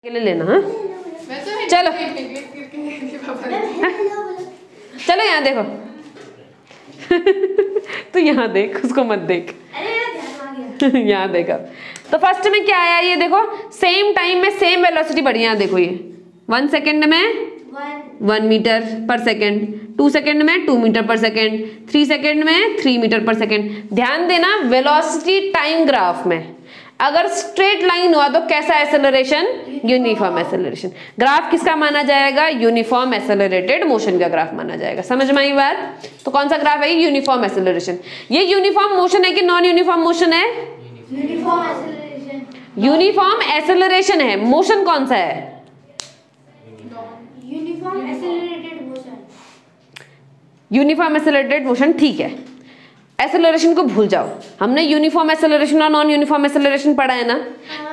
के लिए लेना। हाँ चलो चलो यहाँ देखो तो यहाँ देख, उसको मत देख यहाँ देखा। तो फर्स्ट में क्या आया, ये देखो सेम टाइम में सेम वेलोसिटी बढ़ी। यहाँ देखो ये 1 सेकेंड में 1 मीटर पर सेकेंड, 2 सेकेंड में 2 मीटर पर सेकेंड, 3 सेकेंड में 3 मीटर पर सेकेंड। ध्यान देना वेलोसिटी टाइम ग्राफ में अगर स्ट्रेट लाइन हुआ तो कैसा एक्सेलरेशन, यूनिफॉर्म एक्सेलरेशन। ग्राफ किसका माना जाएगा, यूनिफॉर्म एक्सेलरेटेड मोशन का ग्राफ माना जाएगा। समझ में आई बात। तो कौन सा ग्राफ है, यूनिफॉर्म एक्सेलरेशन। ये यूनिफॉर्म मोशन है कि नॉन यूनिफॉर्म मोशन है, यूनिफॉर्म एक्सेलरेशन। यूनिफॉर्म एक्सेलरेशन है। मोशन कौन सा है, uniform accelerated motion. Uniform accelerated motion, ठीक है। एक्सेलरेशन को भूल जाओ, हमने यूनिफॉर्म एक्सेलरेशन और नॉन यूनिफॉर्म एक्सेलरेशन पढ़ा है ना।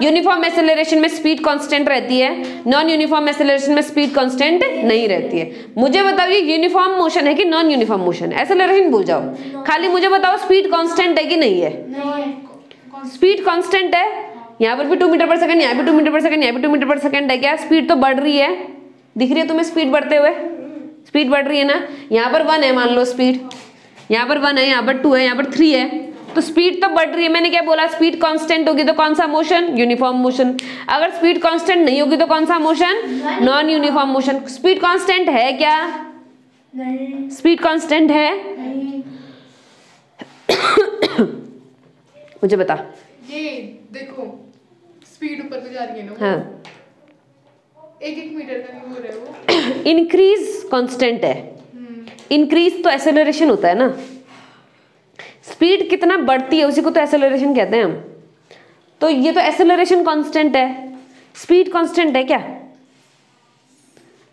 यूनिफॉर्म एक्सेलरेशन में स्पीड कांस्टेंट रहती है, नॉन यूनिफॉर्म एक्सेलरेशन में स्पीड कांस्टेंट नहीं रहती है। मुझे बताओ ये यूनिफॉर्म मोशन है कि नॉन यूनिफॉर्म मोशन है। एक्सेलरेशन भूल जाओ, खाली मुझे बताओ स्पीड कांस्टेंट है कि नहीं है। स्पीड कांस्टेंट है, यहाँ पर भी 2 मीटर पर सेकंड, यहाँ भी 2 मीटर पर सेकंड, यहाँ भी 2 मीटर पर सेकंड है। क्या स्पीड तो बढ़ रही है, दिख रही है तुम्हें स्पीड बढ़ते हुए, स्पीड बढ़ रही है ना। यहाँ पर 1 है मान लो स्पीड, यहाँ पर 1 है, यहाँ पर 2 है, यहाँ पर 3 है, तो स्पीड तो बढ़ रही है। मैंने क्या बोला, स्पीड कांस्टेंट होगी तो कौन सा मोशन, यूनिफॉर्म मोशन। अगर स्पीड कांस्टेंट नहीं होगी तो कौन सा motion, non uniform motion. Speed constant है क्या, नहीं। स्पीड कांस्टेंट है, नहीं। मुझे बता। ये देखो स्पीड ऊपर को जा रही है ना, हाँ 1-1 मीटर का नहीं हो रहा है वो। इंक्रीज कांस्टेंट है, इंक्रीज तो एक्सेलरेशन होता है ना। स्पीड कितना बढ़ती है उसी को तो एक्सेलरेशन कहते हैं हम। तो ये तो एक्सेलरेशन कांस्टेंट है, स्पीड कांस्टेंट है क्या।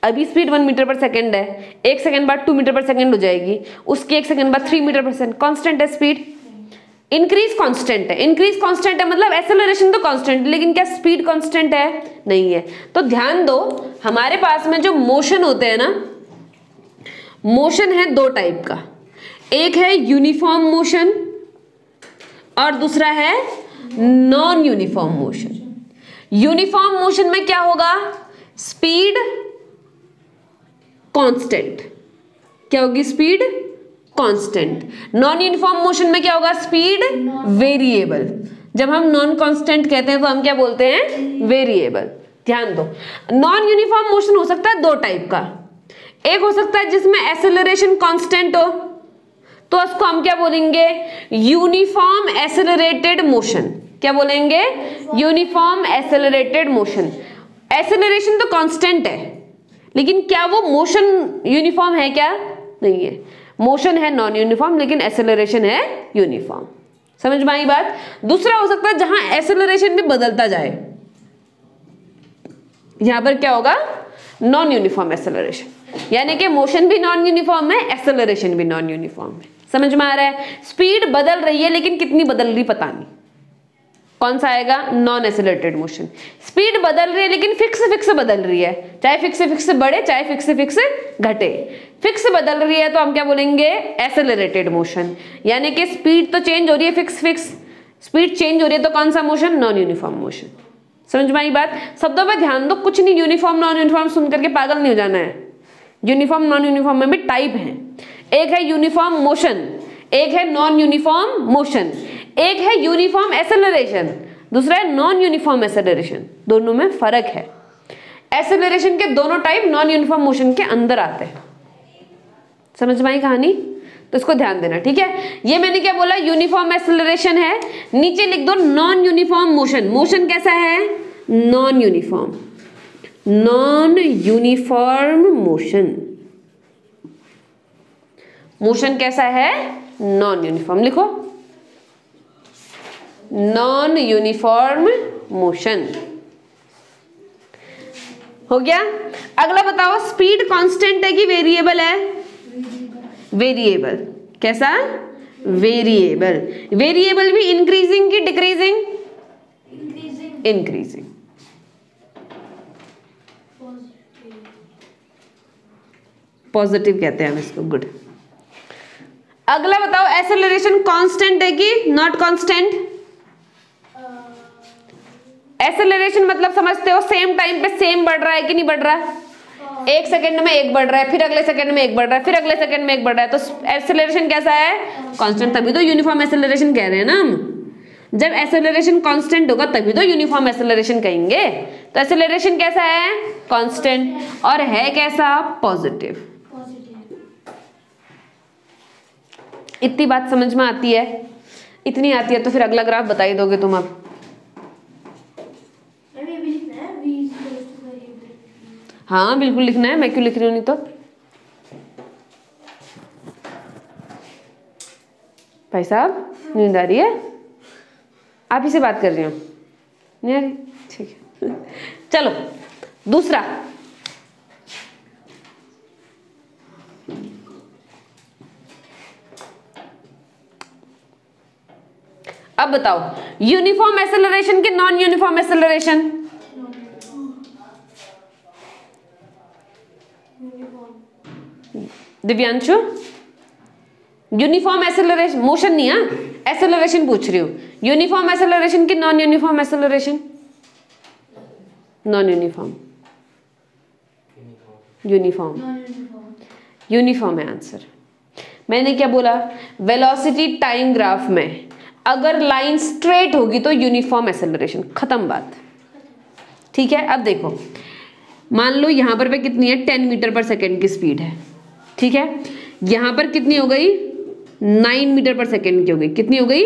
अभी स्पीड 1 मीटर पर सेकंड है, 1 सेकंड बाद 2 मीटर पर सेकंड हो जाएगी, उसके 1 सेकंड बाद 3 मीटर पर सेकंड। कांस्टेंट है स्पीड। इंक्रीज कांस्टेंट है, इंक्रीज कांस्टेंट है मतलब एक्सेलरेशन तो कांस्टेंट, लेकिन क्या स्पीड कांस्टेंट है, नहीं है। तो ध्यान दो, हमारे पास में जो मोशन होते हैं ना, मोशन है 2 टाइप का। एक है यूनिफॉर्म मोशन और दूसरा है non uniform motion. Uniform motion में क्या होगा, स्पीड कांस्टेंट, क्या होगी, speed constant. Non uniform motion में क्या होगा, स्पीड वेरिएबल। जब हम नॉन कांस्टेंट कहते हैं तो हम क्या बोलते हैं, वेरिएबल। ध्यान दो, नॉन यूनिफॉर्म मोशन हो सकता है 2 टाइप का। एक हो सकता है जिसमें एक्सेलरेशन कांस्टेंट हो, तो उसको हम क्या बोलेंगे, यूनिफॉर्म एक्सेलरेटेड मोशन। क्या बोलेंगे, यूनिफॉर्म एक्सेलरेटेड मोशन। एक्सेलरेशन तो कांस्टेंट है, लेकिन क्या वो मोशन यूनिफॉर्म है क्या, नहीं है। मोशन है नॉन यूनिफॉर्म लेकिन एक्सेलरेशन है यूनिफॉर्म। समझ में आई बात। दूसरा हो सकता है जहां एक्सेलरेशन भी बदलता जाए, यहां पर क्या होगा, नॉन यूनिफॉर्म एक्सेलरेशन, यानी कि मोशन भी नॉन यूनिफॉर्म है, एक्सेलरेशन भी नॉन यूनिफॉर्म है। समझ में आ रहा है। स्पीड बदल रही है लेकिन कितनी बदल रही पता नहीं, कौन सा आएगा, नॉन एक्सेलरेटेड मोशन। स्पीड बदल रही है लेकिन फिक्स बदल रही है, चाहे फिक्स बढ़े चाहे फिक्स घटे। फिक्स बदल रही है तो हम क्या बोलेंगे, एक्सेलरेटेड मोशन। यानी कि स्पीड तो चेंज हो रही है, फिक्स स्पीड चेंज हो रही है, तो कौन सा मोशन, नॉन यूनिफॉर्म मोशन। समझ में आई बात। शब्दों पर ध्यान दो, कुछ नहीं यूनिफॉर्म नॉन यूनिफॉर्म सुन करके पागल नहीं हो जाना है। यूनिफॉर्म नॉन यूनिफॉर्म में भी टाइप है, एक है यूनिफॉर्म मोशन, एक है नॉन यूनिफॉर्म मोशन, एक है यूनिफॉर्म एक्सेलरेशन, दूसरा है नॉन यूनिफॉर्म एक्सेलरेशन। दोनों में फर्क है। एक्सेलरेशन के दोनों टाइप नॉन यूनिफॉर्म मोशन के अंदर आते हैं। समझ में आई कहानी, तो इसको ध्यान देना, ठीक है। ये मैंने क्या बोला, यूनिफॉर्म एक्सेलरेशन है, नीचे लिख दो नॉन यूनिफॉर्म मोशन। मोशन कैसा है, non uniform, non uniform motion. Motion कैसा है, नॉन यूनिफॉर्म। लिखो नॉन यूनिफॉर्म मोशन। हो गया। अगला बताओ, स्पीड कांस्टेंट है कि वेरिएबल है, वेरिएबल। कैसा, वेरिएबल। वेरिएबल भी इंक्रीजिंग की डिक्रीजिंग, इंक्रीजिंग। पॉजिटिव कहते हैं हम इसको, गुड। अगला बताओ, एक्सेलरेशन कांस्टेंट है कि नॉट कांस्टेंट। एक्सेलरेशन मतलब समझते हो सेम टाइम पे सेम बढ़ रहा है कि नहीं बढ़ रहा है? एक सेकंड में एक बढ़ रहा है, फिर अगले सेकंड में एक बढ़ रहा है, फिर अगले सेकंड में एक बढ़ रहा है, तो एक्सेलरेशन कैसा है? कांस्टेंट। तभी तो यूनिफॉर्म एक्सेलरेशन कह रहे हैं ना हम। जब एक्सेलरेशन कांस्टेंट होगा तभी तो यूनिफॉर्म एक्सेलरेशन कहेंगे। तो एक्सेलरेशन कैसा है? कांस्टेंट। और है कैसा? पॉजिटिव। इतनी बात समझ में आती है? इतनी आती है तो फिर अगला ग्राफ बता ही दोगे तुम अब। हाँ बिल्कुल लिखना है, मैं क्यों लिख रही हूँ नहीं तो। भाई साहब नींद आ रही है? आप ही से बात कर रही हूँ, नहीं आ रही? ठीक है चलो दूसरा। अब बताओ यूनिफॉर्म एक्सेलरेशन के non uniform acceleration? Divyanshu uniform acceleration, motion नहीं है, एक्सेलरेशन पूछ रही हूँ। यूनिफॉर्म एक्सेलरेशन की non uniform acceleration? Non uniform. Uniform, uniform है आंसर। मैंने क्या बोला? वेलोसिटी टाइम ग्राफ में अगर लाइन स्ट्रेट होगी तो यूनिफॉर्म एक्सेलरेशन, खत्म बात। ठीक है, अब देखो मान लो यहां पर पे कितनी है? 10 मीटर पर सेकेंड की स्पीड है। ठीक है, यहां पर कितनी हो गई? 9 मीटर पर सेकेंड की हो गई। कितनी हो गई?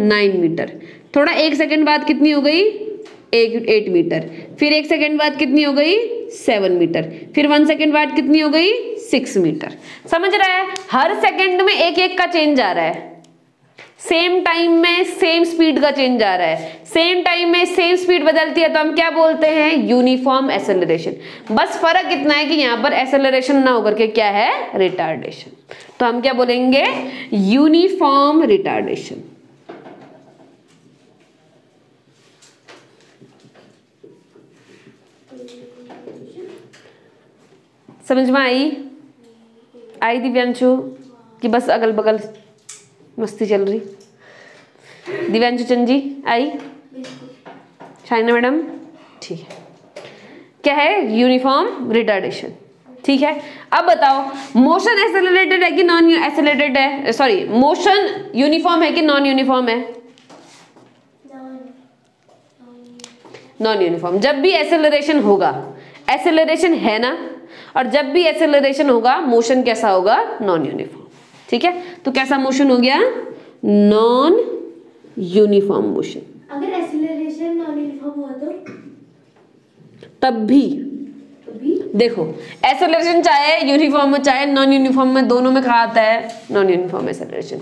9 मीटर। थोड़ा 1 सेकेंड बाद कितनी हो गई? 8 मीटर। फिर 1 सेकेंड बाद कितनी हो गई? 7 मीटर। फिर 1 सेकेंड बाद कितनी हो गई? 6 मीटर। समझ रहा है? हर सेकेंड में एक एक का चेंज आ रहा है। सेम टाइम में सेम स्पीड का चेंज आ रहा है। सेम टाइम में सेम स्पीड बदलती है तो हम क्या बोलते हैं? Uniform acceleration. बस फर्क इतना है कि यहां पर एक्सेलरेशन ना होकर के क्या है? रिटार्डेशन। तो हम क्या बोलेंगे? Uniform retardation. समझ में आई? आई दिव्यांशु कि बस अगल बगल मस्ती चल रही? दिव्यांशु चंद जी आई? शाइना मैडम ठीक है। क्या है? Uniform retardation. ठीक है, अब बताओ मोशन एक्सेलरेटेड है कि नॉन एक्सेलरेटेड है? सॉरी, मोशन यूनिफॉर्म है कि नॉन यूनिफॉर्म है? Non uniform. जब भी एक्सेलरेशन होगा, एक्सेलरेशन है ना, और जब भी एक्सेलरेशन होगा मोशन कैसा होगा? Non uniform. ठीक है, तो कैसा मोशन हो गया? Non uniform motion. अगर एक्सेलरेशन नॉन यूनिफॉर्म हुआ तो तब भी देखो एक्सेलरेशन चाहे यूनिफॉर्म में चाहे नॉन यूनिफॉर्म में, दोनों में कहा आता है non uniform acceleration.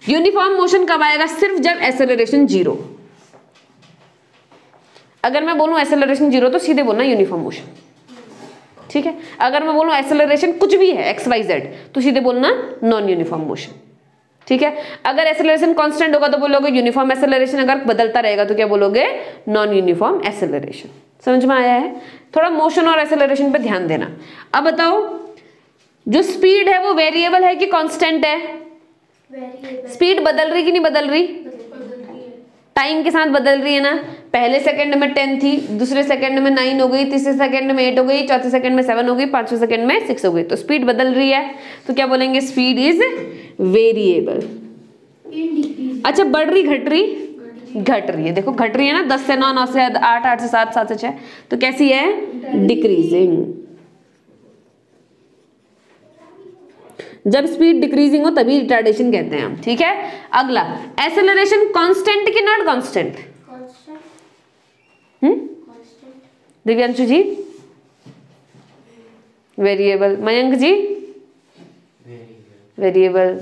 Uniform motion कब आएगा? सिर्फ जब एक्सेलरेशन 0। अगर मैं बोलूं एक्सेलरेशन 0 तो सीधे बोलना यूनिफॉर्म मोशन। ठीक है, अगर मैं बोलूं एक्सेलरेशन कुछ भी है XYZ तो सीधे बोलना नॉन यूनिफॉर्म मोशन। ठीक है, अगर एक्सेलरेशन कांस्टेंट होगा तो बोलोगे यूनिफॉर्म एक्सेलरेशन, अगर बदलता रहेगा तो क्या बोलोगे? Non uniform acceleration. समझ में आया है? थोड़ा मोशन और एक्सेलरेशन पे ध्यान देना। अब बताओ जो स्पीड है वो वेरिएबल है कि कांस्टेंट है? स्पीड बदल रही कि नहीं बदल रही? टाइम के साथ बदल रही है ना। पहले सेकंड में 10 थी, दूसरे सेकंड में 9 हो गई, तीसरे सेकंड में 8 हो गई, चौथे सेकंड में 7 हो गई, पांचवें सेकंड में 6 हो गई। तो स्पीड बदल रही है तो क्या बोलेंगे? Speed is variable. अच्छा, बढ़ रही घट रही? घट रही है। देखो घट रही है ना, 10 से 9, 9 से 8, 8 से 7, 7 से 6। तो कैसी है? डिक्रीजिंग। जब स्पीड डिक्रीजिंग हो तभी रिटार्डेशन कहते हैं हम। ठीक है, अगला एक्सेलरेशन कांस्टेंट कि not constant? Divyanshu ji? Variable. Mayank ji? Variable.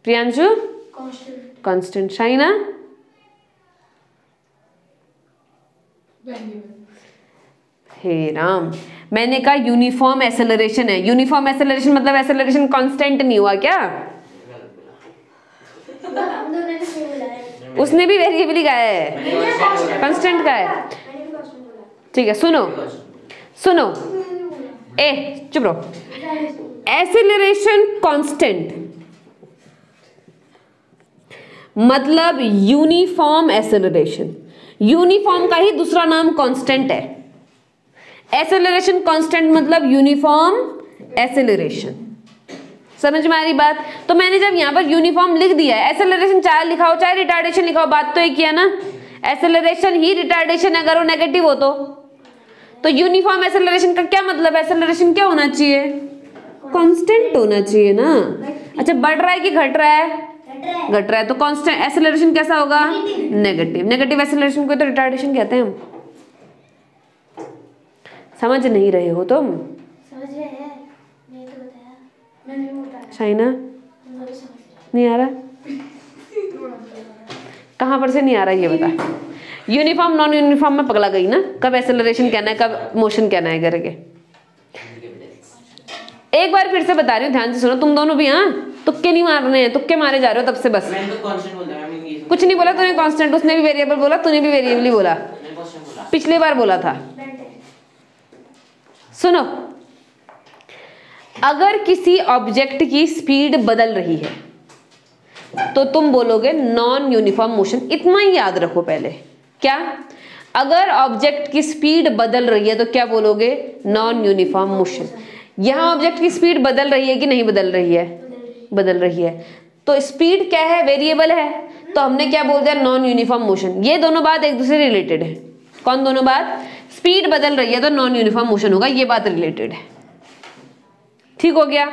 Priyanshu? Constant. Shaina? हे राम, मैंने कहा यूनिफॉर्म एक्सेलरेशन है। यूनिफॉर्म एक्सेलरेशन मतलब एक्सेलरेशन कांस्टेंट नहीं हुआ क्या? उसने भी वेरिएबल ही गाया है, कांस्टेंट का है। ठीक है, सुनो सुनो, चुप रहो। एक्सेलरेशन कांस्टेंट मतलब यूनिफॉर्म एक्सेलरेशन। यूनिफॉर्म का ही दूसरा नाम कांस्टेंट है। एक्सेलरेशन कांस्टेंट मतलब यूनिफॉर्म एक्सेलरेशन। समझ में आ रही बात? तो मैंने जब यहाँ पर यूनिफॉर्म लिख दिया है, एक्सेलरेशन चाहे लिखा हो चाहे रिटार्डेशन लिखा हो, बात तो एक ही है ना। एक्सेलरेशन ही रिटार्डेशन अगर वो नेगेटिव हो तो यूनिफॉर्म एक्सेलरेशन का क्या मतलब है? एक्सेलरेशन क्या होना चाहिए? कांस्टेंट होना चाहिए ना। अच्छा, बढ़ रहा है कि घट रहा है? घट रहा है। तो कांस्टेंट एक्सेलरेशन कैसा होगा? नेगेटिव। नेगेटिव एक्सेलरेशन को तो रिटार्डेशन कहते हैं हम। समझ नहीं रहे हो तुम? समझ रहे हैं, मैं तो बताया, मैंने बताया। शाइना मैं भी समझ रहा नहीं आ रहा? कहाँ पर से नहीं आ रहा ये बता। यूनिफॉर्म नॉन यूनिफॉर्म में पगला गई ना, कब एक्सेलरेशन कहना है कब मोशन कहना है करके। एक बार फिर से बता रही हूँ, ध्यान से सुनो तुम दोनों भी। हाँ, तुक्के नहीं मारने हैं, तुक्के मारे जा रहे हो तब से बस। मैंने तो कांस्टेंट बोला है, मैंने ये कुछ नहीं बोला तूने कांस्टेंट, उसने भी वेरिएबल बोला, तूने भी वेरिएबल ही बोला, मैंने कांस्टेंट बोला। पिछली बार बोला था। सुनो, अगर किसी ऑब्जेक्ट की स्पीड बदल रही है तो तुम बोलोगे नॉन यूनिफॉर्म मोशन। इतना ही याद रखो पहले। क्या? अगर ऑब्जेक्ट की स्पीड बदल रही है तो क्या बोलोगे? Non uniform motion. यहां ऑब्जेक्ट की स्पीड बदल रही है कि नहीं बदल रही है? बदल रही है। तो स्पीड क्या है? वेरिएबल है, तो हमने क्या बोल दिया? Non uniform motion. ये दोनों बात एक दूसरे से रिलेटेड है। कौन दोनों बात? स्पीड बदल रही है तो नॉन यूनिफॉर्म मोशन होगा, ये बात रिलेटेड है। ठीक हो गया?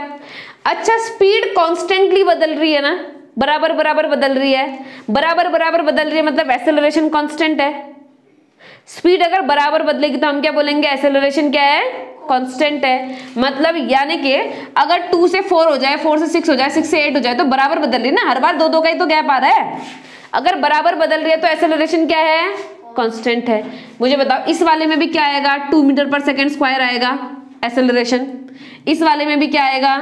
अच्छा, स्पीड कॉन्स्टेंटली बदल रही है ना, बराबर बराबर बदल रही है। बराबर बराबर बदल रही है मतलब एक्सेलरेशन कांस्टेंट है। स्पीड अगर बराबर बदलेगी तो हम क्या बोलेंगे? एक्सेलरेशन क्या है? कांस्टेंट है। मतलब यानी कि अगर 2 से 4 हो जाए, 4 से 6 हो जाए, 6 से 8 हो जाए तो बराबर बदल रही है ना। हर बार 2-2 का ही तो गैप आ रहा है। अगर बराबर बदल रही है तो एक्सेलरेशन क्या है? कांस्टेंट है। मुझे बताओ, इस वाले में भी क्या आएगा? 2 मीटर पर सेकेंड स्क्वायर आएगा एक्सेलरेशन। इस वाले में भी क्या आएगा?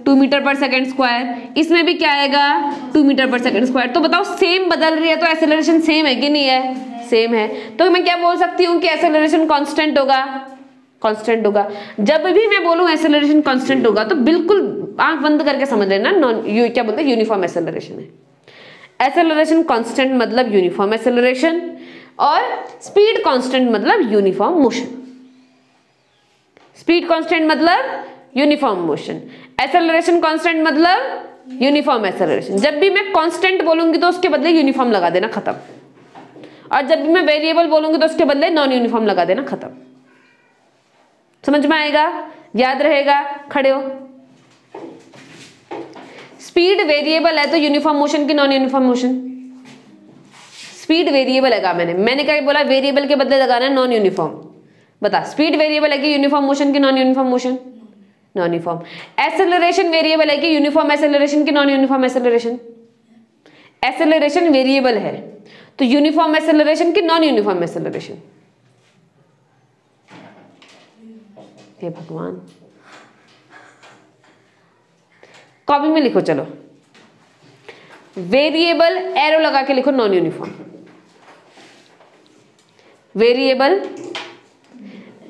2 मीटर पर सेकेंड स्क्वायर। इसमें भी क्या आएगा? 2 मीटर पर सेकेंड स्क्वायर। तो बताओ, सेम बदल रही है तो एक्सेलरेशन सेम है कि नहीं है? सेम है। तो मैं क्या बोल सकती हूँ कि एक्सेलरेशन कांस्टेंट होगा? कांस्टेंट होगा। जब भी मैं बोलूँ एक्सेलरेशन कांस्टेंट होगा तो बिल्कुल आंख बंद करके समझ लेना, क्या बोलते हैं? यूनिफॉर्म एक्सेलरेशन है। एक्सेलरेशन कांस्टेंट मतलब यूनिफॉर्म एक्सेलरेशन, और स्पीड कांस्टेंट मतलब यूनिफॉर्म मोशन। स्पीड कांस्टेंट मतलब यूनिफॉर्म मोशन, एक्सेलरेशन कांस्टेंट मतलब यूनिफॉर्म एक्सेलरेशन। जब भी मैं कांस्टेंट बोलूंगी तो उसके बदले यूनिफॉर्म लगा देना, खत्म। और जब भी मैं वेरिएबल बोलूंगी तो उसके बदले नॉन यूनिफॉर्म लगा देना, खत्म। समझ में आएगा? याद रहेगा? खड़े हो। स्पीड वेरिएबल है तो यूनिफॉर्म मोशन की non uniform motion? Speed variable है, कहा मैंने क्या बोला? वेरिएबल के बदले लगाना है नॉन यूनिफॉर्म। बता, स्पीड वेरिएबल है कि यूनिफॉर्म मोशन की non uniform motion? Non uniform. Acceleration variable है कि यूनिफॉर्म एक्सेलरेशन की non uniform acceleration? Acceleration variable है तो यूनिफॉर्म एक्सेलरेशन की नॉन यूनिफॉर्म एक्सेलरेशन। हे भगवान, कॉपी में लिखो। चलो, वेरिएबल एरो लगा के लिखो नॉन यूनिफॉर्म। वेरिएबल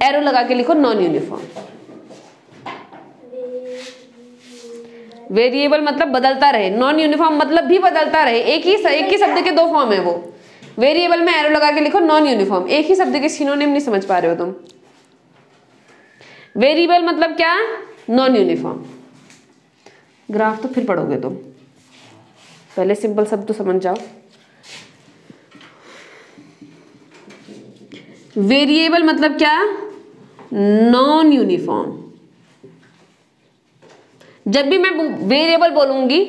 एरो लगा के लिखो नॉन यूनिफॉर्म। वेरिएबल मतलब बदलता रहे, नॉन यूनिफॉर्म मतलब भी बदलता रहे। एक ही शब्द के दो फॉर्म है वो। वेरिएबल में एरो लगा के लिखो नॉन यूनिफॉर्म। एक ही शब्द के सिनोनिम नहीं समझ पा रहे हो तुम। वेरिएबल मतलब क्या? Non uniform. ग्राफ तो फिर पढ़ोगे तुम, पहले सिंपल शब्द तो समझ जाओ। वेरिएबल मतलब क्या? Non uniform. जब भी मैं वेरिएबल बोलूंगी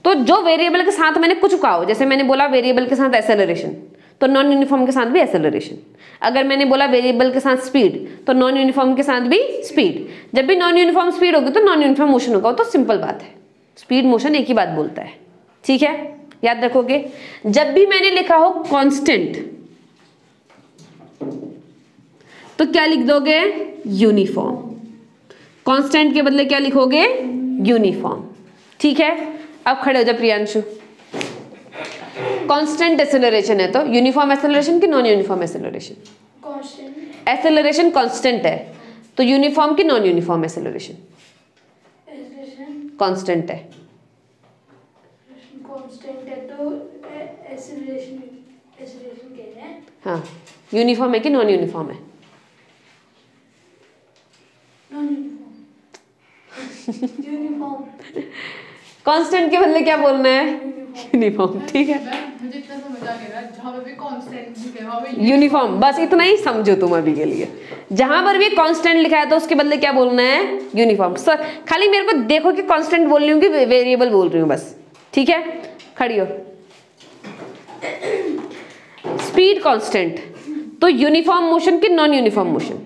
तो जो वेरिएबल के साथ मैंने कुछ कहा हो, जैसे मैंने बोला वेरिएबल के साथ एक्सेलरेशन तो नॉन यूनिफॉर्म के साथ भी एक्सेलरेशन। अगर मैंने बोला वेरिएबल के साथ स्पीड तो नॉन यूनिफॉर्म के साथ भी स्पीड। जब भी नॉन यूनिफॉर्म स्पीड होगी तो नॉन यूनिफॉर्म मोशन होगा। तो सिंपल बात है, स्पीड मोशन एक ही बात बोलता है। ठीक है, याद रखोगे। जब भी मैंने लिखा हो कांस्टेंट तो क्या लिख दोगे? यूनिफॉर्म। कांस्टेंट के बदले क्या लिखोगे? यूनिफॉर्म। ठीक है, अब खड़े हो जाओ प्रियांशु। कांस्टेंट एक्सेलरेशन है तो यूनिफॉर्म एक्सेलरेशन की non uniform acceleration? Constant. Acceleration constant है तो यूनिफॉर्म की नॉन यूनिफॉर्म एक्सेलरेशन? कांस्टेंट है। कांस्टेंट है तो एक्सेलरेशन कह रहे हैं। हाँ, यूनिफॉर्म है कि नॉन यूनिफॉर्म है? Non uniform. कांस्टेंट के बदले क्या बोलना है? यूनिफॉर्म। ठीक है, मुझे इतना समझ आ नहीं रहा, जहाँ पे भी कांस्टेंट लिखा है वहाँ पे यूनिफॉर्म, बस इतना ही समझो तुम अभी के लिए। जहां पर भी कांस्टेंट लिखा है तो उसके बदले क्या बोलना है? यूनिफॉर्म। सर खाली मेरे को देखो कि कांस्टेंट बोल रही हूँ कि वेरिएबल बोल रही हूँ, बस। ठीक है, खड़ी हो। स्पीड कांस्टेंट तो यूनिफॉर्म मोशन कि non uniform motion?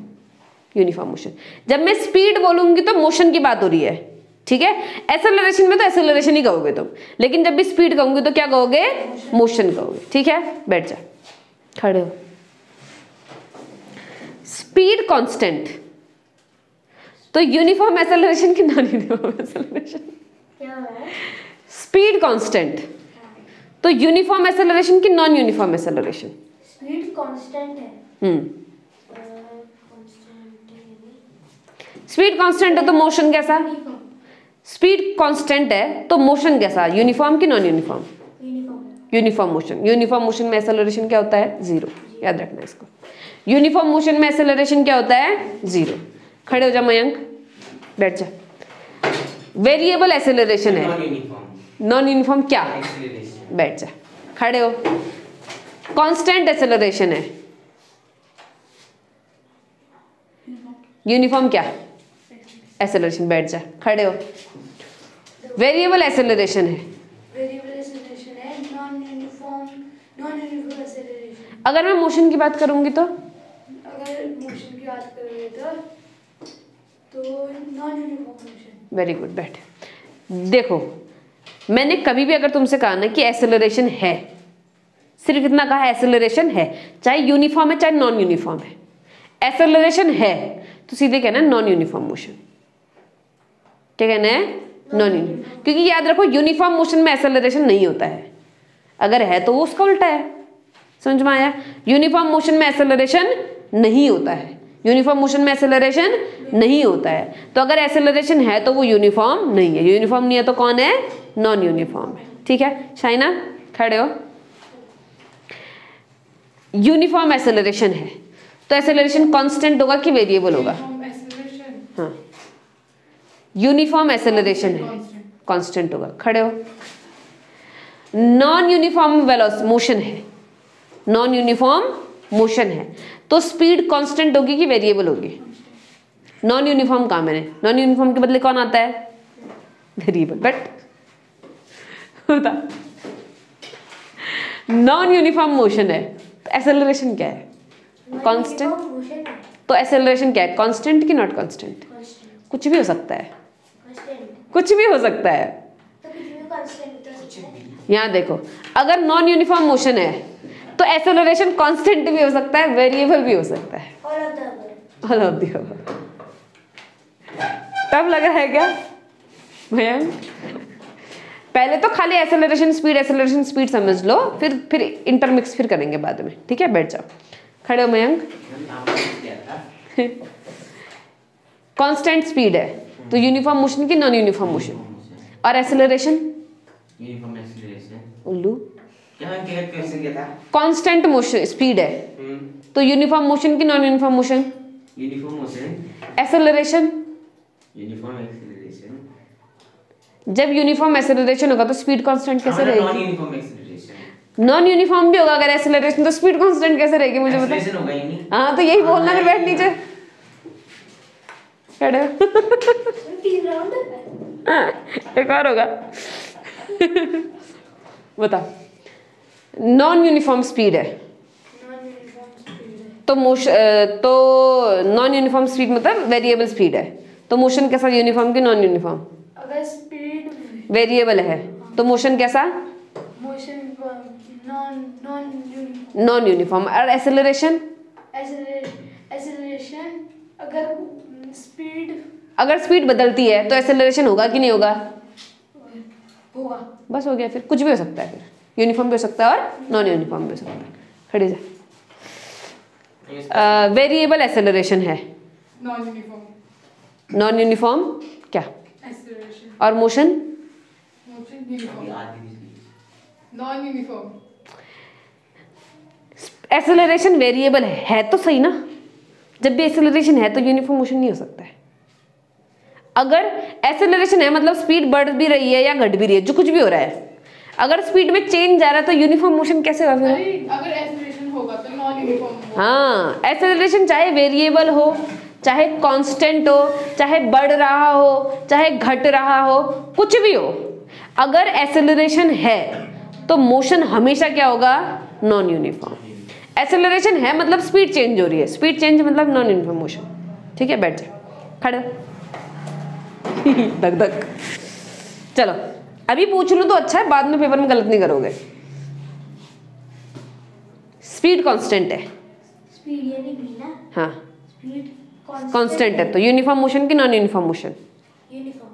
Uniform motion. जब मैं स्पीड बोलूंगी तो मोशन की बात हो रही है, ठीक है। एक्सेलरेशन में तो एक्सेलरेशन ही कहोगे तुम, लेकिन जब भी स्पीड कहूंगी तो क्या कहोगे? मोशन कहोगे। ठीक है, बैठ जा, खड़े हो। स्पीड कांस्टेंट तो यूनिफॉर्म एक्सेलरेशन कि नॉन यूनिफॉर्म एक्सेलरेशन? क्या है? स्पीड कांस्टेंट तो यूनिफॉर्म एक्सेलरेशन कि non uniform acceleration? Speed constant है। स्पीड कांस्टेंट है तो मोशन कैसा? स्पीड कांस्टेंट है तो मोशन कैसा? यूनिफॉर्म कि non uniform? Uniform motion. Uniform motion में एक्सेलरेशन क्या होता है? 0। याद रखना इसको। यूनिफॉर्म मोशन में एक्सेलरेशन क्या होता है? 0। खड़े हो जा मयंक, बैठ जा। वेरिएबल एक्सेलरेशन है। नॉन यूनिफॉर्म क्या? बैठ जा, खड़े हो। कांस्टेंट एक्सेलरेशन है। यूनिफॉर्म क्या? एक्सेलरेशन। बैठ जा, खड़े हो। वेरिएबल एक्सेलरेशन है। वेरिएबल एक्सेलरेशन है। Non uniform acceleration. अगर मैं मोशन की बात करूंगी तो? अगर मोशन की बात करोगे तो non uniform motion. Very good, बैठ। देखो, मैंने कभी भी अगर तुमसे कहा ना कि एक्सेलरेशन है, सिर्फ इतना कहा एक्सेलरेशन है, चाहे यूनिफॉर्म है चाहे नॉन यूनिफॉर्म है, एक्सेलरेशन है तो सीधे कहना है नॉन यूनिफॉर्म मोशन। क्या कहना है? Non uniform. क्योंकि याद रखो यूनिफॉर्म मोशन में एक्सेलरेशन नहीं होता है, अगर है तो वो उसका उल्टा है। समझ में आया? यूनिफॉर्म मोशन में एक्सेलरेशन नहीं होता है, यूनिफॉर्म मोशन में एक्सेलरेशन नहीं होता है। तो अगर एक्सेलरेशन है तो वो यूनिफॉर्म नहीं है, यूनिफॉर्म नहीं है तो कौन है? नॉन यूनिफॉर्म है। ठीक है, शाइना खड़े हो। यूनिफॉर्म एक्सेलरेशन है तो एक्सेलरेशन कांस्टेंट होगा कि वेरिएबल होगा? हाँ, यूनिफॉर्म एक्सेलरेशन है, कांस्टेंट होगा। खड़े हो। नॉन यूनिफॉर्म वेलोसिटी मोशन है, नॉन यूनिफॉर्म मोशन है तो स्पीड कांस्टेंट होगी कि वेरिएबल होगी? नॉन यूनिफॉर्म कहा मैंने, नॉन यूनिफॉर्म के बदले कौन आता है? वेरिएबल। बट बता, नॉन यूनिफॉर्म मोशन है तो एक्सेलरेशन क्या है? कांस्टेंट। तो एक्सेलरेशन क्या है? कांस्टेंट कि नॉट कांस्टेंट? कुछ भी हो सकता है, कुछ भी हो सकता है। यहाँ देखो, अगर नॉन यूनिफॉर्म मोशन है तो एक्सेलरेशन कांस्टेंट भी हो सकता है, वेरिएबल भी हो सकता है। All of the above. तब लग रहा है क्या भैया? पहले तो खाली एक्सेलरेशन स्पीड समझ लो, फिर इंटरमिक्स फिर करेंगे बाद में। ठीक है, बैठ जाओ, खड़े हो मयंक। कांस्टेंट स्पीड है तो यूनिफॉर्म मोशन की नॉन यूनिफॉर्म मोशन? और एक्सेलरेशन? Uniform acceleration. उल्लू, क्या क्वेश्चन क्या था? कांस्टेंट मोशन स्पीड है तो यूनिफॉर्म मोशन की non uniform motion? Uniform motion. Acceleration? Uniform acceleration. जब यूनिफॉर्म एक्सेलरेशन होगा तो स्पीड कांस्टेंट कैसे रहेगी? Non uniform acceleration. Non uniform भी होगा अगर एक्सेलरेशन, तो स्पीड कांस्टेंट कैसे रहेगी मुझे बता। एक्सेलरेशन होगा ही नहीं। हाँ, तो यही बोलना, फिर बैठ नीचे, खड़े हो। 3 राउंड है। एक और होगा। बता, नॉन यूनिफॉर्म स्पीड है तो मोशन, तो नॉन यूनिफॉर्म स्पीड मतलब वेरिएबल स्पीड है तो मोशन कैसा? यूनिफॉर्म की नॉन यूनिफॉर्म? अगर स्पीड वेरिएबल है तो मोशन कैसा? Motion non uniform. और एक्सेलरेशन? एक्सेलरेशन अगर स्पीड बदलती है तो एक्सेलरेशन होगा कि नहीं होगा? होगा। बस हो गया, फिर कुछ भी हो सकता है, फिर यूनिफॉर्म भी हो सकता है और नॉन यूनिफॉर्म भी हो सकता है। खड़ी जा। वेरिएबल एक्सेलरेशन है, नॉन यूनिफॉर्म। नॉन यूनिफॉर्म क्या? एक्सेलरेशन। और motion? Motion uniform. Non uniform. Acceleration variable है तो सही ना, जब भी एक्सेलरेशन है तो यूनिफॉर्म मोशन नहीं हो सकता है। अगर एक्सेलरेशन है मतलब स्पीड बढ़ भी रही है या घट भी रही है, जो कुछ भी हो रहा है, अगर स्पीड में चेंज आ रहा है तो यूनिफॉर्म मोशन कैसे होगा फिर? अरे अगर एक्सेलरेशन होगा तो नॉन यूनिफॉर्म होगा। हाँ, एक्सेलरेशन चाहे वेरिएबल हो, चाहे कांस्टेंट हो, चाहे बढ़ रहा हो, चाहे घट रहा हो, कुछ भी हो, अगर एक्सेलरेशन है तो मोशन हमेशा क्या होगा? Non uniform. एक्सेलरेशन है मतलब स्पीड चेंज हो रही है, स्पीड चेंज मतलब नॉन यूनिफॉर्म मोशन। ठीक है, बैठ जाओ, खड़े धक धक। चलो अभी पूछ लूं तो अच्छा है, बाद में पेपर में गलत नहीं करोगे। स्पीड कांस्टेंट है। स्पीड यानी v ना? हाँ, स्पीड कांस्टेंट है तो यूनिफॉर्म मोशन की नॉन यूनिफॉर्म मोशन? यूनिफॉर्म।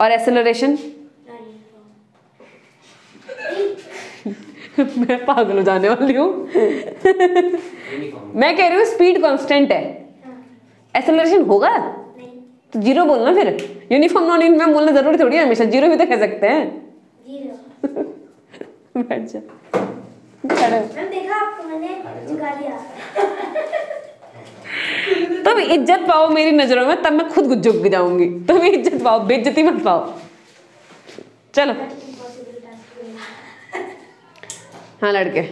और एक्सेलरेशन? Non uniform. मैं पागल हो जाने वाली हूँ। यूनिफॉर्म। मैं कह रही हूँ स्पीड कांस्टेंट है, एक्सेलरेशन होगा नहीं, तो जीरो बोलना फिर। यूनिफॉर्म नॉन यूनिफॉर्म बोलना जरूरी थोड़ी है हमेशा, जीरो भी तो कह सकते हैं। जीरो। बैठ जा, खड़े हो। मैम देखा आपको, मैंने झुका दिया। तुम इज्जत पाओ मेरी नजरों में, तब मैं खुद झुक जाऊंगी। तुम इज्जत पाओ, बेइज्जती मत पाओ। चलो हाँ लड़के,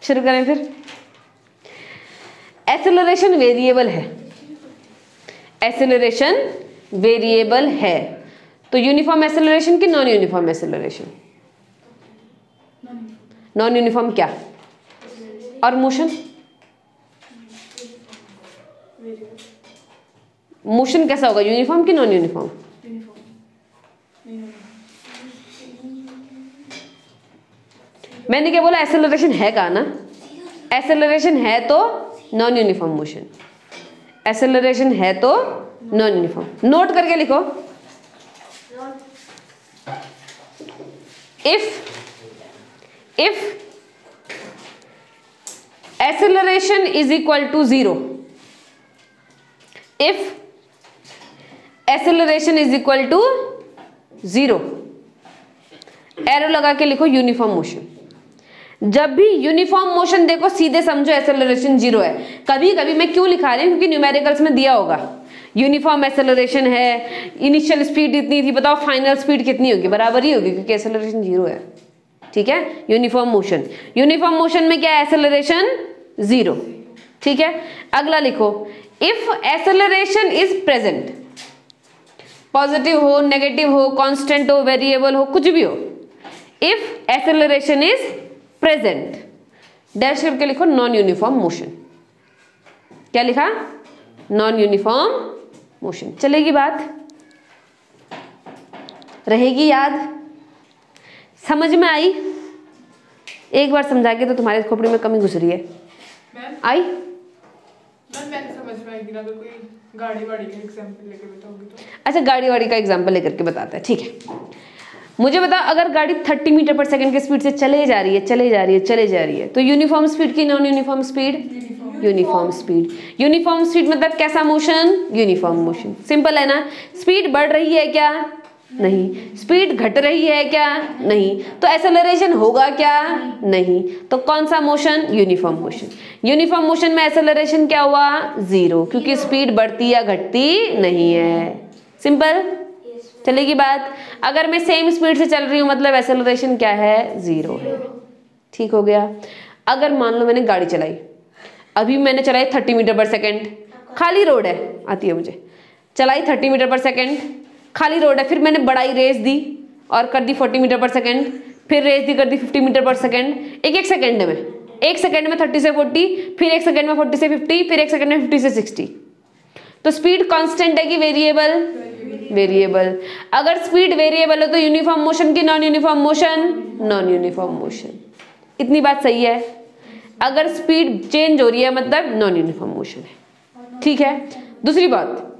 शुरू करें फिर। एक्सेलरेशन वेरिएबल है, एक्सेलरेशन वेरिएबल है तो यूनिफॉर्म एक्सेलरेशन की non uniform acceleration? Non uniform क्या? और मोशन? मोशन कैसा होगा, यूनिफॉर्म की नॉन यूनिफॉर्म? मैंने क्या बोला? एक्सेलरेशन है कहा ना, एक्सेलरेशन है तो नॉन यूनिफॉर्म मोशन, एक्सेलरेशन है तो नॉन यूनिफॉर्म। नोट करके लिखो, if acceleration is equal to 0, if acceleration is equal to 0, arrow लगा के लिखो यूनिफॉर्म मोशन। जब भी यूनिफॉर्म मोशन देखो सीधे समझो एक्सेलरेशन 0 है। कभी कभी मैं क्यों लिखा रही हूँ, क्योंकि न्यूमेरिकल्स में दिया होगा यूनिफॉर्म एक्सेलरेशन है, इनिशियल स्पीड इतनी थी, बताओ फाइनल स्पीड कितनी होगी? बराबर ही होगी क्योंकि एक्सेलरेशन 0 है। ठीक है, यूनिफॉर्म मोशन, यूनिफॉर्म मोशन में क्या है? एक्सेलरेशन 0। ठीक है, अगला लिखो, if acceleration is present, positive हो, नेगेटिव हो, कांस्टेंट हो, वेरिएबल हो, कुछ भी हो, if acceleration is present, dash करके लिखो नॉन यूनिफॉर्म मोशन। क्या लिखा? Non uniform motion. चलेगी बात? रहेगी याद? समझ में आई? एक बार समझा के तो तुम्हारे खोपड़ी में कमी घुस रही है। मैम आई? मैम मैंने समझ में आएगी ना, अगर कोई गाड़ी वाड़ी का एग्जांपल लेके बताओगी तो। अच्छा, गाड़ी वाड़ी का एग्जांपल लेकर के बताते हैं। ठीक है, मुझे बता, अगर गाड़ी 30 मीटर पर सेकंड की स्पीड से चले जा रही है तो यूनिफॉर्म स्पीड की non uniform speed? Uniform speed. Uniform speed मतलब कैसा मोशन? Uniform motion. सिंपल है ना। स्पीड बढ़ रही है क्या? नहीं। स्पीड घट रही है क्या? नहीं। तो एक्सेलरेशन होगा क्या? नहीं। तो कौन सा motion? Uniform motion. Uniform motion में एक्सेलरेशन क्या हुआ? 0, क्योंकि स्पीड बढ़ती या घटती नहीं है। सिंपल। चलेगी बात? अगर मैं सेम स्पीड से चल रही हूँ मतलब एक्सेलरेशन क्या है? 0 है। ठीक हो गया। अगर मान लो मैंने गाड़ी चलाई, अभी मैंने चलाई 30 मीटर पर सेकेंड, खाली रोड है, आती है मुझे, चलाई 30 मीटर पर सेकेंड, खाली रोड है, फिर मैंने बढ़ाई, रेस दी और कर दी 40 मीटर पर सेकेंड, फिर रेस दी कर दी 50 मीटर पर सेकेंड, एक सेकेंड में, एक सेकेंड में 30 से 40, फिर एक सेकेंड में 40 से 50, फिर एक सेकेंड में 50 से 60। तो स्पीड कांस्टेंट है कि वेरिएबल? वेरिएबल। अगर स्पीड वेरिएबल है तो यूनिफॉर्म मोशन की non uniform motion? Non uniform motion. इतनी बात सही है। अगर स्पीड चेंज हो रही है मतलब नॉन यूनिफॉर्म मोशन है। ठीक है। दूसरी बात,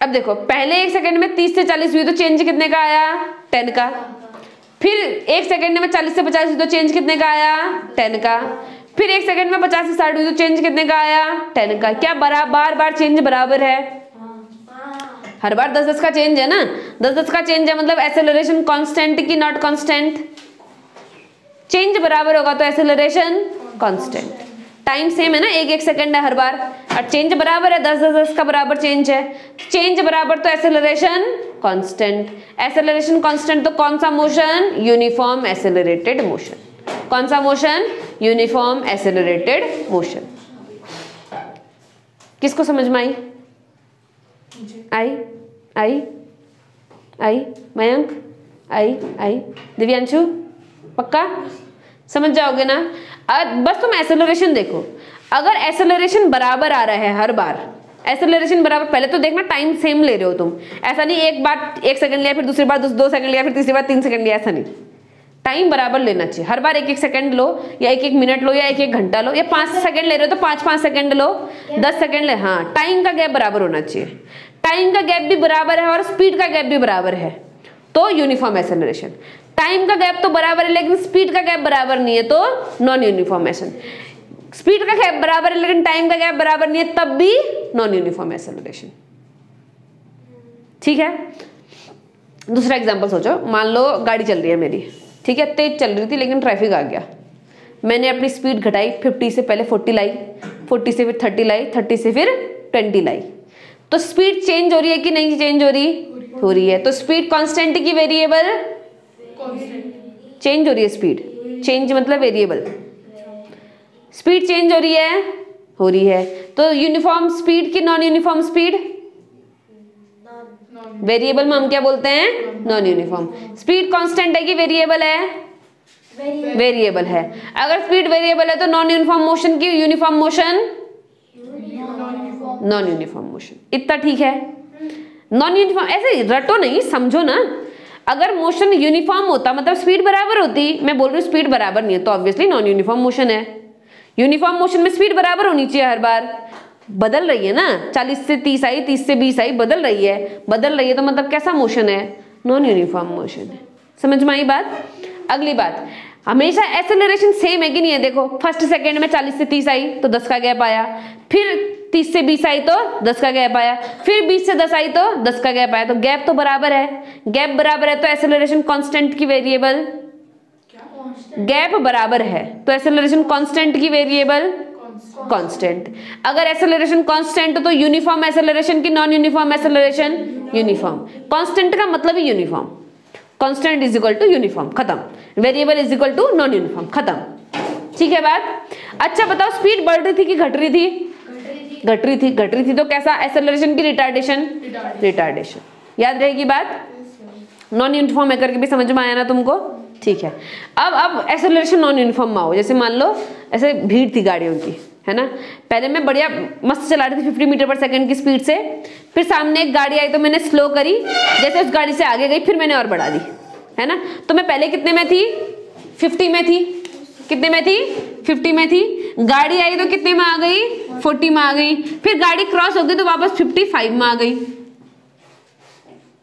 अब देखो, पहले एक सेकंड में 30 से 40 हुई तो चेंज कितने का आया? 10 का। फिर एक सेकंड में 40 से 50 हुई तो चेंज कितने का आया? 10 का। फिर एक सेकंड में 50 से 60 हुई तो चेंज कितने का आया? 10 का। क्या बार बार चेंज बराबर है? हर बार 10-10 का चेंज है ना। 10-10 का चेंज है मतलब एक्सेलरेशन कांस्टेंट की नॉट कांस्टेंट? चेंज बराबर होगा तो एक्सेलरेशन कांस्टेंट। टाइम सेम है ना, 1-1 सेकंड है हर बार, और चेंज बराबर है 10-10 का बराबर चेंज है। चेंज बराबर तो एक्सेलरेशन कांस्टेंट। एक्सेलरेशन कांस्टेंट तो कौन सा मोशन? Uniform accelerated motion. कौन सा मोशन? Uniform accelerated motion. किसको समझ में आई? आई आई आई मयंक आई दिव्यांशु पक्का समझ जाओगे ना? बस तुम एक्सेलरेशन देखो, अगर एक्सेलरेशन बराबर आ रहा है हर बार, एक्सेलरेशन बराबर, पहले तो देखना टाइम सेम ले रहे हो तुम, ऐसा नहीं एक बार 1 सेकंड लिया, फिर दूसरी बार 2 सेकंड लिया, फिर तीसरी बार 3 सेकंड लिया, ऐसा नहीं। टाइम बराबर लेना चाहिए, हर बार 1-1 सेकंड लो, या 1-1 मिनट लो, या 1-1 घंटा लो, या 5 सेकंड ले रहे हो तो 5-5 सेकंड लो, 10 सेकंड ले। हाँ, टाइम का गैप बराबर होना चाहिए। टाइम का गैप भी बराबर है और स्पीड का गैप भी बराबर है तो यूनिफॉर्म एक्सेलरेशन। टाइम का गैप तो बराबर है लेकिन स्पीड का गैप बराबर नहीं है तो नॉन यूनिफॉर्म एक्सेलरेशन। स्पीड का गैप बराबर है लेकिन टाइम का गैप बराबर नहीं है तब भी नॉन यूनिफॉर्म एक्सेलरेशन। ठीक है, दूसरा एग्जांपल सोचो, मान लो गाड़ी चल रही है मेरी, ठीक है, तेज चल रही थी लेकिन ट्रैफिक आ गया, मैंने अपनी स्पीड घटाई, 50 से पहले 40 लाई, 40 से फिर 30 लाई, 30 से फिर 20 लाई, तो स्पीड चेंज हो रही है कि नहीं चेंज हो रही? हो रही है। तो स्पीड कांस्टेंट की वेरिएबल चेंज हो रही है, स्पीड चेंज मतलब वेरिएबल, स्पीड चेंज हो रही है, हो रही है। तो यूनिफॉर्म स्पीड की नॉन यूनिफॉर्म स्पीड, वेरिएबल में हम क्या बोलते हैं? Non uniform. स्पीड कांस्टेंट है कि वेरिएबल है? वेरिएबल है। अगर स्पीड वेरिएबल है तो नॉन यूनिफॉर्म मोशन की uniform motion non uniform motion. इतना ठीक है? नॉन यूनिफॉर्म ऐसे रटो नहीं, समझो ना। अगर मोशन यूनिफॉर्म होता मतलब स्पीड बराबर होती, मैं बोल रही हूँ स्पीड बराबर नहीं है तो ऑब्वियसली नॉन यूनिफॉर्म मोशन है। यूनिफॉर्म मोशन में स्पीड बराबर होनी चाहिए, हर बार बदल रही है ना, 40 से 30 आई, 30 से 20 आई, बदल रही है तो मतलब कैसा मोशन है? नॉन यूनिफॉर्म मोशन है। समझ में आई बात? अगली बात, हमेशा एक्सेलरेशन सेम है कि नहीं है? देखो फर्स्ट सेकंड में 40 से 30 आई तो 10 का गैप आया, फिर 30 से 20 आई तो 10 का गैप आया, फिर 20 से 10 आई तो 10 का गैप आया, तो गैप तो बराबर है। गैप बराबर है तो एक्सेलरेशन कांस्टेंट की वेरिएबल गैप बराबर है तो एक्सेलरेशन कांस्टेंट की वेरिएबल कांस्टेंट। अगर एक्सेलरेशन कांस्टेंट तो यूनिफॉर्म एक्सेलरेशन की non uniform acceleration uniform. Constant का मतलब ही uniform, constant is equal to uniform, खत्म। Variable is equal to non uniform, खत्म। ठीक है बात? अच्छा बताओ, स्पीड बढ़ रही थी कि घट रही थी? घट रही थी तो कैसा? एक्सेलरेशन की रिटार्डेशन, रिटार्डेशन। याद रहेगी बात? नॉन यूनिफॉर्म है करके भी समझ में आया ना तुमको? ठीक है। अब एक्सेलरेशन नॉन यूनिफॉर्म में आओ। जैसे मान लो ऐसे भीड़ थी गाड़ियों की, है ना, पहले मैं बढ़िया मस्त चला रही थी 50 मीटर पर सेकंड की स्पीड से, फिर सामने एक गाड़ी आई तो मैंने स्लो करी, जैसे उस गाड़ी से आगे गई फिर मैंने और बढ़ा दी, है ना। तो मैं पहले कितने में थी? 50 में थी। कितने में थी? 50 में थी। गाड़ी आई तो कितने में आ गई? 40 में आ गई। फिर गाड़ी क्रॉस हो गई तो वापस 55 में आ गई,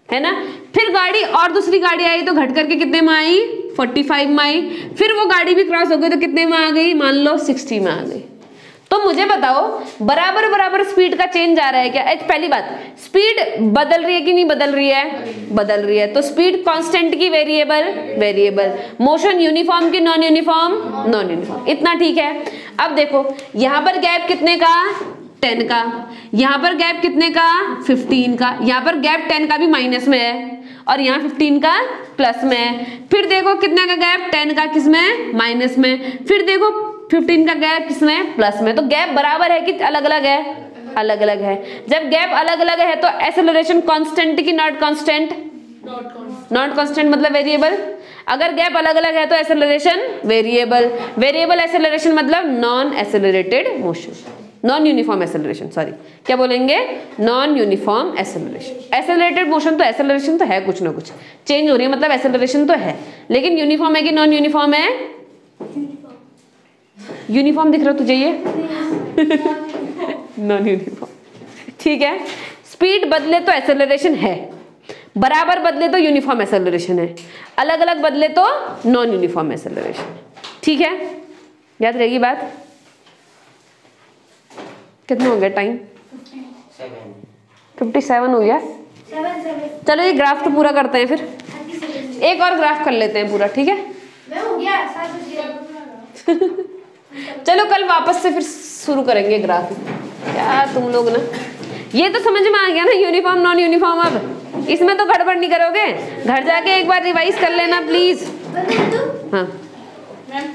है ना। फिर गाड़ी और दूसरी गाड़ी आई तो घट करके कितने में आई? 45 में आई। फिर वो गाड़ी भी क्रॉस हो गई तो कितने में आ गई? मान लो 60 में आ गई। तो मुझे बताओ, बराबर बराबर स्पीड का चेंज आ रहा है क्या? पहली बात, स्पीड बदल रही है कि नहीं बदल रही है? बदल रही है। तो स्पीड कांस्टेंट की वेरिएबल, वेरिएबल। मोशन यूनिफॉर्म की नॉन यूनिफॉर्म, नॉन यूनिफॉर्म। इतना ठीक है। अब देखो यहाँ पर गैप कितने का? 10 का। यहाँ पर गैप कितने का? 15 का। यहाँ पर गैप 10 का भी माइनस में है और यहाँ 15 का प्लस में है। फिर देखो कितने का गैप? 10 का किसमें? माइनस में। फिर देखो 15 का गैप किसमें? प्लस में। तो गैप बराबर है कि अलग अलग है? अलग अलग है। जब गैप अलग अलग है तो एक्सेलरेशन कांस्टेंट की नॉट कांस्टेंट? नॉट कांस्टेंट मतलब वेरिएबल। अगर गैप अलग अलग है तो एक्सेलरेशन वेरिएबल। वेरिएबल एक्सेलरेशन मतलब non accelerated motion, non uniform acceleration, sorry क्या बोलेंगे? Non uniform acceleration. Accelerated motion तो एक्सेलरेशन तो है, कुछ ना कुछ चेंज हो रही है मतलब एक्सेलरेशन तो है, लेकिन यूनिफॉर्म है कि नॉन यूनिफॉर्म है? यूनिफॉर्म दिख रहा तुझे ये? Non uniform. ठीक है। स्पीड बदले तो एक्सेलरेशन है, बराबर बदले तो यूनिफॉर्म एक्सेलरेशन है, अलग अलग बदले तो नॉन यूनिफॉर्म एक्सेलरेशन। ठीक है, याद रहेगी बात? कितना हो गया टाइम? 57 हो गया। चलो ये ग्राफ तो पूरा करते हैं, फिर एक और ग्राफ कर लेते हैं पूरा। ठीक है, हो गया 7 बज गया। चलो कल वापस से फिर शुरू करेंगे ग्राफ। क्या तुम लोग ना, ये तो समझ में आ गया ना यूनिफॉर्म नॉन यूनिफॉर्म। अब इसमें तो गड़बड़ नहीं करोगे, घर जाके एक बार रिवाइज कर लेना प्लीज। बता दो। हाँ मैम